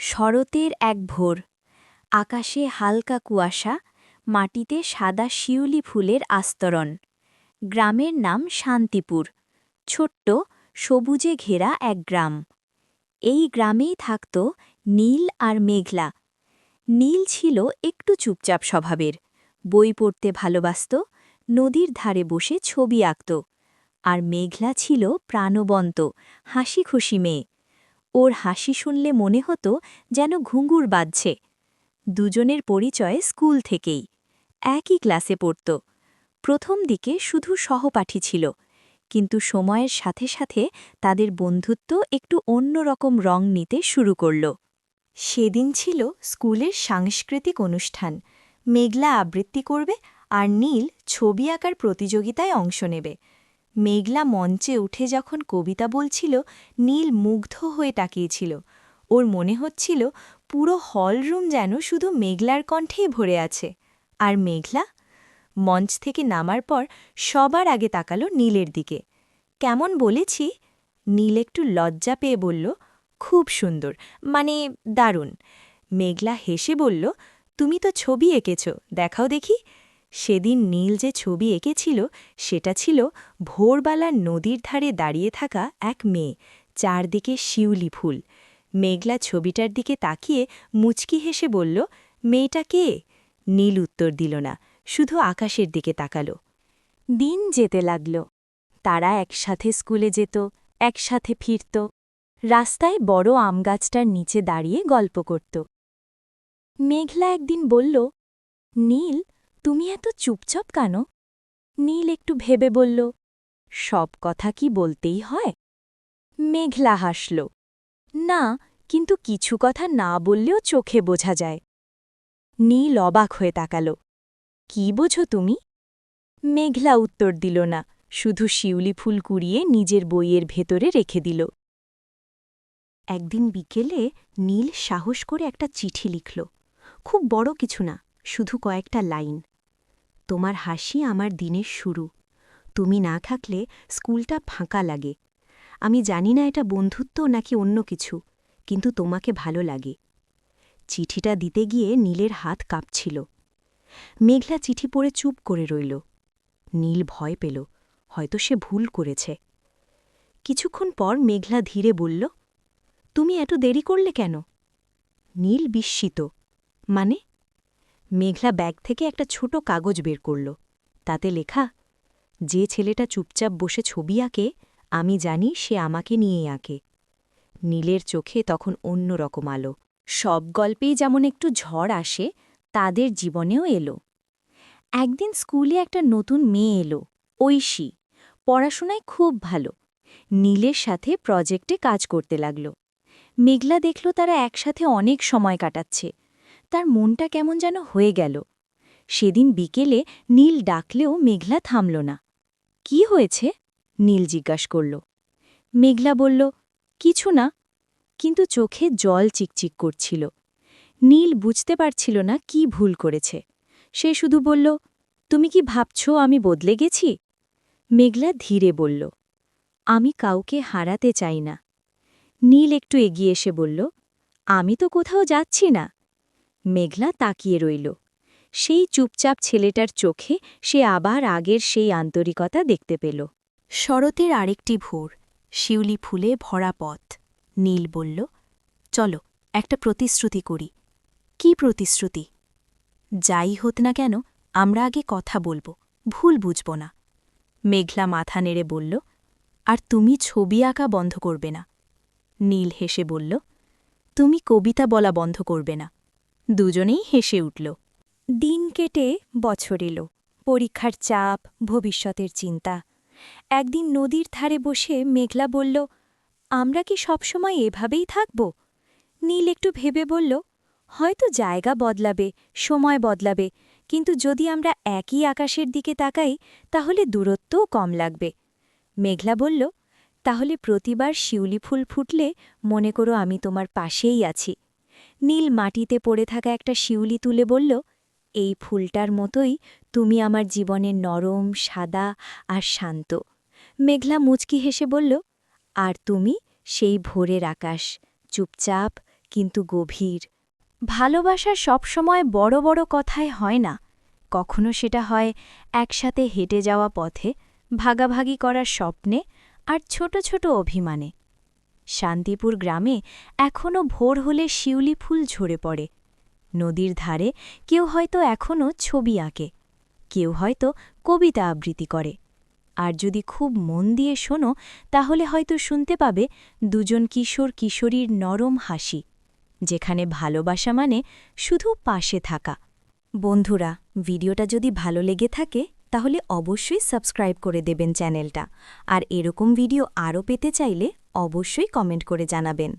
শরতের এক ভোর, আকাশে হালকা কুয়াশা, মাটিতে সাদা শিউলি ফুলের আস্তরণ। গ্রামের নাম শান্তিপুর, ছোট্ট সবুজে ঘেরা এক গ্রাম। এই গ্রামেই থাকত নীল আর মেঘলা। নীল ছিল একটু চুপচাপ স্বভাবের, বই পড়তে ভালোবাসত, নদীর ধারে বসে ছবি আঁকত। আর মেঘলা ছিল প্রাণবন্ত, হাসিখুশি মেয়ে। ওর হাসি শুনলে মনে হতো যেন ঘুঙুর বাজছে। দুজনের পরিচয় স্কুল থেকেই, একই ক্লাসে পড়ত। প্রথম দিকে শুধু সহপাঠী ছিল, কিন্তু সময়ের সাথে সাথে তাদের বন্ধুত্ব একটু অন্যরকম রং নিতে শুরু করল। সেদিন ছিল স্কুলের সাংস্কৃতিক অনুষ্ঠান। মেঘলা আবৃত্তি করবে আর নীল ছবি আঁকার প্রতিযোগিতায় অংশ নেবে। মেঘলা মঞ্চে উঠে যখন কবিতা বলছিল, নীল মুগ্ধ হয়ে তাকিয়েছিল। ওর মনে হচ্ছিল পুরো হলরুম যেন শুধু মেঘলার কণ্ঠেই ভরে আছে। আর মেঘলা মঞ্চ থেকে নামার পর সবার আগে তাকালো নীলের দিকে। কেমন বলেছি? নীল একটু লজ্জা পেয়ে বলল, খুব সুন্দর, মানে দারুণ। মেঘলা হেসে বলল, তুমি তো ছবি এঁকেছ, দেখাও দেখি। সেদিন নীল যে ছবি এঁকেছিল সেটা ছিল ভোরবেলার নদীর ধারে দাঁড়িয়ে থাকা এক মেয়ে, চারদিকে শিউলি ফুল। মেঘলা ছবিটার দিকে তাকিয়ে মুচকি হেসে বলল, মেয়েটা কে? নীল উত্তর দিল না, শুধু আকাশের দিকে তাকাল। দিন যেতে লাগল। তারা একসাথে স্কুলে যেত, একসাথে ফিরত, রাস্তায় বড় আমগাছটার নিচে দাঁড়িয়ে গল্প করত। মেঘলা একদিন বলল, নীল, তুমি এত চুপচাপ কেন? নীল একটু ভেবে বলল, সব কথা কি বলতেই হয়? মেঘলা হাসল, না, কিন্তু কিছু কথা না বললেও চোখে বোঝা যায়। নীল অবাক হয়ে তাকাল, কি বোঝো তুমি? মেঘলা উত্তর দিল না, শুধু শিউলি ফুল কুড়িয়ে নিজের বইয়ের ভেতরে রেখে দিল। একদিন বিকেলে নীল সাহস করে একটা চিঠি লিখল। খুব বড় কিছু না, শুধু কয়েকটা লাইন। তোমার হাসি আমার দিনের শুরু। তুমি না থাকলে স্কুলটা ফাঁকা লাগে। আমি জানি না এটা বন্ধুত্ব নাকি অন্য কিছু, কিন্তু তোমাকে ভালো লাগে। চিঠিটা দিতে গিয়ে নীলের হাত কাঁপছিল। মেঘলা চিঠি পড়ে চুপ করে রইল। নীল ভয় পেল, হয়তো সে ভুল করেছে। কিছুক্ষণ পর মেঘলা ধীরে বলল, তুমি এত দেরি করলে কেন? নীল বিস্মিত, মানে? মেঘলা ব্যাগ থেকে একটা ছোট কাগজ বের করল। তাতে লেখা, যে ছেলেটা চুপচাপ বসে ছবি আঁকে, আমি জানি সে আমাকে নিয়েই আঁকে। নীলের চোখে তখন অন্য রকম আলো। সব গল্পেই যেমন একটু ঝড় আসে, তাদের জীবনেও এলো। একদিন স্কুলে একটা নতুন মেয়ে এলো, ঐশী। পড়াশোনায় খুব ভালো। নীলের সাথে প্রজেক্টে কাজ করতে লাগল। মেঘলা দেখল তারা একসাথে অনেক সময় কাটাচ্ছে। তার মনটা কেমন যেন হয়ে গেল। সেদিন বিকেলে নীল ডাকলেও মেঘলা থামল না। কি হয়েছে? নীল জিজ্ঞাসা করল। মেঘলা বলল, কিছু না, কিন্তু চোখে জল চিকচিক করছিল। নীল বুঝতে পারছিল না কি ভুল করেছে। সে শুধু বলল, তুমি কি ভাবছ আমি বদলে গেছি? মেঘলা ধীরে বলল, আমি কাউকে হারাতে চাই না। নীল একটু এগিয়ে এসে বলল, আমি তো কোথাও যাচ্ছি না। মেঘলা তাকিয়ে রইল। সেই চুপচাপ ছেলেটার চোখে সে আবার আগের সেই আন্তরিকতা দেখতে পেল। শরতের আরেকটি ভোর, শিউলি ফুলে ভরা পথ। নীল বলল, চলো একটা প্রতিশ্রুতি করি। কি প্রতিশ্রুতি? যাই হোক না কেন, আমরা আগে কথা বলবো, ভুল বুঝব না। মেঘলা মাথা নেড়ে বলল, আর তুমি ছবি আঁকা বন্ধ করবে না। নীল হেসে বলল, তুমি কবিতা বলা বন্ধ করবে না। দুজনেই হেসে উঠল। দিন কেটে বছর এলো। পরীক্ষার চাপ, ভবিষ্যতের চিন্তা। একদিন নদীর ধারে বসে মেঘলা বলল, আমরা কি সবসময় এভাবেই থাকব? নীল একটু ভেবে বলল, হয়তো জায়গা বদলাবে, সময় বদলাবে, কিন্তু যদি আমরা একই আকাশের দিকে তাকাই তাহলে দূরত্বও কম লাগবে। মেঘলা বলল, তাহলে প্রতিবার শিউলি ফুল ফুটলে মনে করো আমি তোমার পাশেই আছি। নীল মাটিতে পড়ে থাকা একটা শিউলি তুলে বলল, এই ফুলটার মতোই তুমি আমার জীবনের নরম, সাদা আর শান্ত। মেঘলা মুচকি হেসে বলল, আর তুমি সেই ভোরের আকাশ, চুপচাপ, কিন্তু গভীর। ভালোবাসা সবসময় বড় বড় কথায় হয় না, কখনো সেটা হয় একসাথে হেঁটে যাওয়া পথে, ভাগাভাগি করার স্বপ্নে আর ছোট ছোট অভিমানে। শান্তিপুর গ্রামে এখনও ভোর হলে শিউলি ফুল ঝরে পড়ে। নদীর ধারে কেউ হয়তো এখনও ছবি আঁকে, কেউ হয়তো কবিতা আবৃত্তি করে। আর যদি খুব মন দিয়ে শোনো তাহলে হয়তো শুনতে পাবে দুজন কিশোর কিশোরীর নরম হাসি, যেখানে ভালোবাসা মানে শুধু পাশে থাকা। বন্ধুরা, ভিডিওটা যদি ভালো লেগে থাকে তাহলে অবশ্যই সাবস্ক্রাইব করে দেবেন চ্যানেলটা, আর এরকম ভিডিও আরও পেতে চাইলে অবশ্যই কমেন্ট করে জানাবেন।